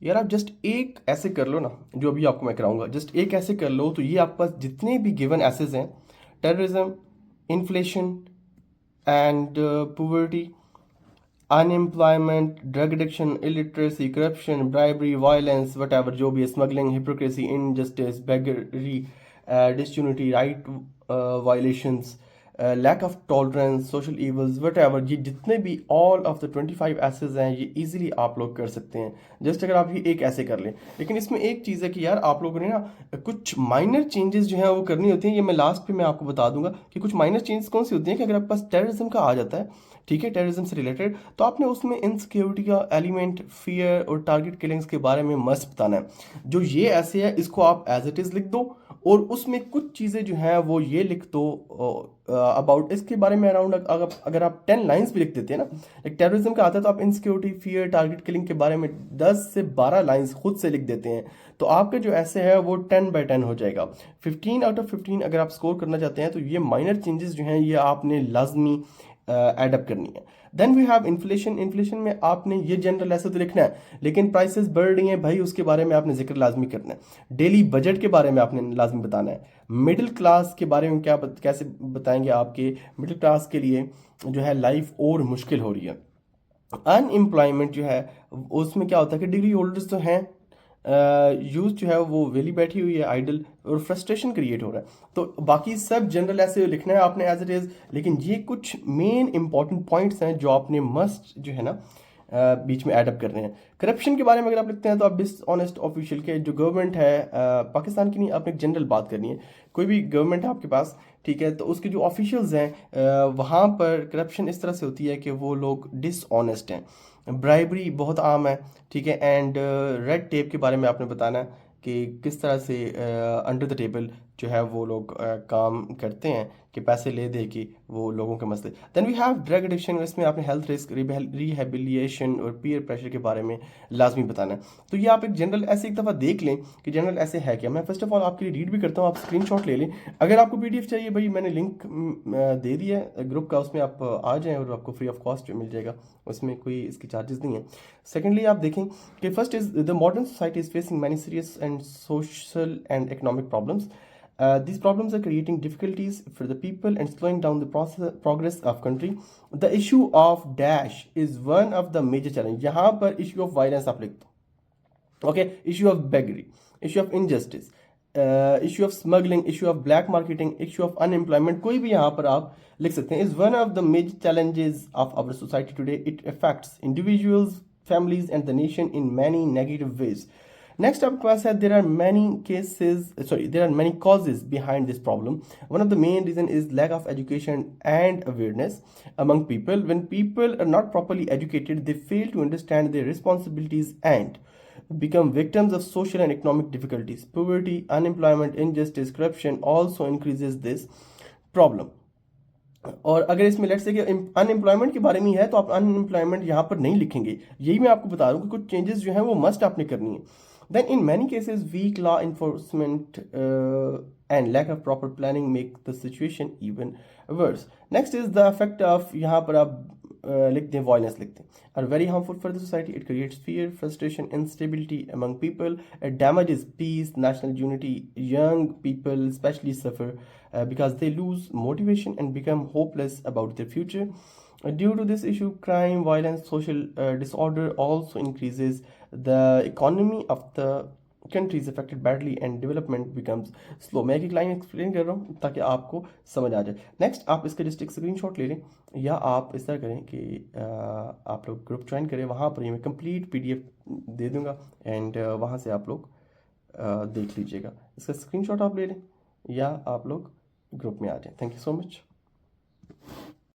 यार आप जस्ट एक ऐसे कर लो ना, जो अभी आपको मैं कराऊंगा, जस्ट एक ऐसे कर लो तो ये आपके पास जितने भी गिवन एसेस हैं, terrorism, inflation and poverty, unemployment, drug addiction, illiteracy, corruption, bribery, violence, whatever जो भी है, smuggling, hypocrisy, injustice, beggary, disunity, right violations, lack of tolerance, social evils, whatever, ये जितने भी ऑल ऑफ द 25 एसेज हैं ये easily आप लोग कर सकते हैं, जस्ट अगर आप ये एक ऐसे कर लें। लेकिन इसमें एक चीज़ है कि यार आप लोगों ने ना कुछ माइनर चेंजेस जो है वो करनी होती हैं, ये मैं लास्ट पे मैं आपको बता दूंगा कि कुछ माइनर चेंजेस कौन सी होती हैं। कि अगर आपके पास टेररिज्म का आ जाता है, ठीक है, टेररिज्म से रिलेटेड, तो आपने उसमें इनसिक्योरिटी का एलिमेंट, फियर और टारगेट किलिंग्स के बारे में मस्त बताना है। जो ये ऐसे है इसको आप एज इट इज़ लिख दो, और उसमें कुछ चीज़ें जो हैं वो ये लिख दो अबाउट इसके बारे में अराउंड, अगर आप 10 लाइन्स भी लिख देते हैं ना, एक टेररिज्म का आता है तो आप इनसिक्योरिटी, फियर, टारगेट किलिंग के बारे में 10 से 12 लाइन्स खुद से लिख देते हैं, तो आपका जो ऐसे है वो 10/10 हो जाएगा। 15 आउट ऑफ 15 अगर आप स्कोर करना चाहते हैं तो ये माइनर चेंजेस जो हैं ये आपने लाजमी एडअप करनी है। Then we have inflation. Inflation में आपने ये जनरल ऐसे तो लिखना है, लेकिन प्राइसेस बढ़ रही हैं भाई उसके बारे में आपने जिक्र लाजमी करना है। डेली बजट के बारे में आपने लाजमी बताना है। मिडिल क्लास के बारे में कैसे बताएंगे आपके मिडिल क्लास के लिए जो है लाइफ और मुश्किल हो रही है। अनएम्प्लॉयमेंट जो है उसमें क्या होता है कि डिग्री होल्डर्स तो हैं, यूथ जो है वो वेली बैठी हुई है आइडल, और फ्रस्ट्रेशन क्रिएट हो रहा है। तो बाकी सब जनरल ऐसे लिखना है आपने एज इट इज़, लेकिन ये कुछ मेन इंपॉर्टेंट पॉइंट्स हैं जो आपने मस्ट जो है ना बीच में एडअप कर रहे हैं। करप्शन के बारे में अगर आप लिखते हैं तो आप डिसऑनेस्ट ऑफिशियल के जो गवर्नमेंट है पाकिस्तान की नहीं, आपने एक जनरल बात करनी है, कोई भी गवर्नमेंट है आपके पास, ठीक है, तो उसके जो ऑफिशियल्स हैं वहाँ पर करप्शन इस तरह से होती है कि वो लोग डिसऑनेस्ट हैं, ब्राइबरी बहुत आम है, ठीक है, एंड रेड टेप के बारे में आपने बताना है कि किस तरह से अंडर द टेबल जो है वो लोग काम करते हैं कि पैसे ले दे कि वो लोगों के मसले। Then we have drug addiction, इसमें आपने हेल्थ रिस्क, रिहेबिलिएशन और पीयर प्रेशर के बारे में लाजमी बताना है। तो ये आप एक जनरल ऐसे एक दफ़ा देख लें कि जनरल ऐसे है क्या। मैं फर्स्ट ऑफ ऑल आपके लिए रीड भी करता हूँ, आप स्क्रीनशॉट ले लें। अगर आपको पीडीएफ चाहिए भाई मैंने लिंक दे दिया है ग्रुप का, उसमें आप आ जाएं और आपको फ्री ऑफ कॉस्ट मिल जाएगा, उसमें कोई इसकी चार्जेस नहीं है। सेकेंडली आप देखें कि first is the modern society is facing many serious and social and economic problems. These problems are creating difficulties for the people and slowing down the progress of country. The issue of dash is one of the major challenge. यहाँ पर issue of violence आप लिख दो, okay? Issue of beggary, issue of injustice, issue of smuggling, issue of black marketing, issue of unemployment, कोई भी यहाँ पर आप लिख सकते हैं. Is one of the major challenges of our society today. It affects individuals, families, and the nation in many negative ways. Next up class said there are many cases, sorry, there are many causes behind this problem. One of the main reason is lack of education and awareness among people. When people are not properly educated, they fail to understand their responsibilities and become victims of social and economic difficulties. Poverty, unemployment, injustice, corruption also increases this problem. और अगर इसमें let's say कि unemployment के बारे में है तो आप अनएम्प्लॉयमेंट यहाँ पर नहीं लिखेंगे, यही मैं आपको बता रहा हूँ कि कुछ चेंजेस जो हैं वो मस्ट आपने करनी है. Then in many cases weak law enforcement and lack of proper planning make the situation even worse. Next is the effect of, यहाँ पर आप लिखते हैं वायलेंस लिखते हैं, are very harmful for the society. It creates fear, frustration, instability among people. It damages peace, national unity. Young people especially suffer because they lose motivation and become hopeless about their future. Due to this issue, crime, violence, social disorder also increases. The economy of the country is affected badly and development becomes slow. मैं एक एक line explain कर रहा हूँ ताकि आपको समझ आ जाए. नेक्स्ट आप इसका जस्ट एक स्क्रीनशॉट ले लें, या आप इस तरह करें कि आप लोग ग्रुप ज्वाइन करें, वहाँ पर ये मैं कंप्लीट पीडीएफ दे दूँगा एंड वहाँ से आप लोग देख लीजिएगा. इसका स्क्रीनशॉट आप ले लें या आप लोग ग्रुप में आ जाएं. Thank you so much.